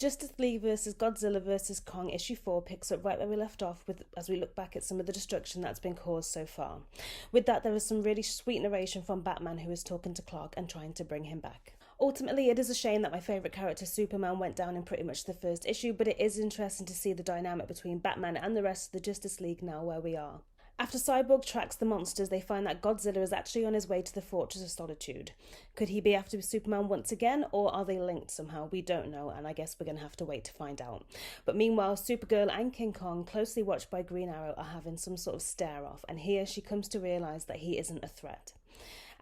Justice League vs. Godzilla vs. Kong issue 4 picks up right where we left off with as we look back at some of the destruction that's been caused so far. With that, there is some really sweet narration from Batman, who is talking to Clark and trying to bring him back. Ultimately, it is a shame that my favourite character, Superman, went down in pretty much the first issue, but it is interesting to see the dynamic between Batman and the rest of the Justice League now where we are. After Cyborg tracks the monsters, they find that Godzilla is actually on his way to the Fortress of Solitude. Could he be after Superman once again, or are they linked somehow? We don't know, and I guess we're going to have to wait to find out. But meanwhile, Supergirl and King Kong, closely watched by Green Arrow, are having some sort of stare-off, and here she comes to realise that he isn't a threat.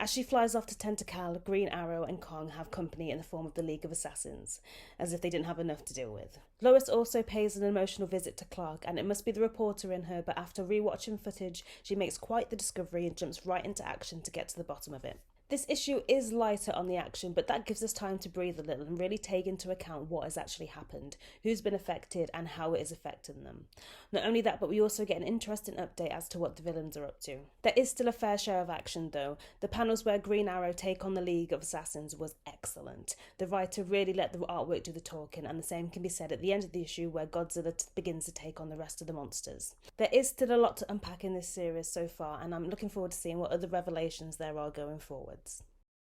As she flies off to Tentacle, Green Arrow and Kong have company in the form of the League of Assassins, as if they didn't have enough to deal with. Lois also pays an emotional visit to Clark, and it must be the reporter in her, but after rewatching footage, she makes quite the discovery and jumps right into action to get to the bottom of it. This issue is lighter on the action, but that gives us time to breathe a little and really take into account what has actually happened, who's been affected and how it is affecting them. Not only that, but we also get an interesting update as to what the villains are up to. There is still a fair share of action though. The panels where Green Arrow take on the League of Assassins was excellent. The writer really let the artwork do the talking, and the same can be said at the end of the issue where Godzilla begins to take on the rest of the monsters. There is still a lot to unpack in this series so far, and I'm looking forward to seeing what other revelations there are going forwards.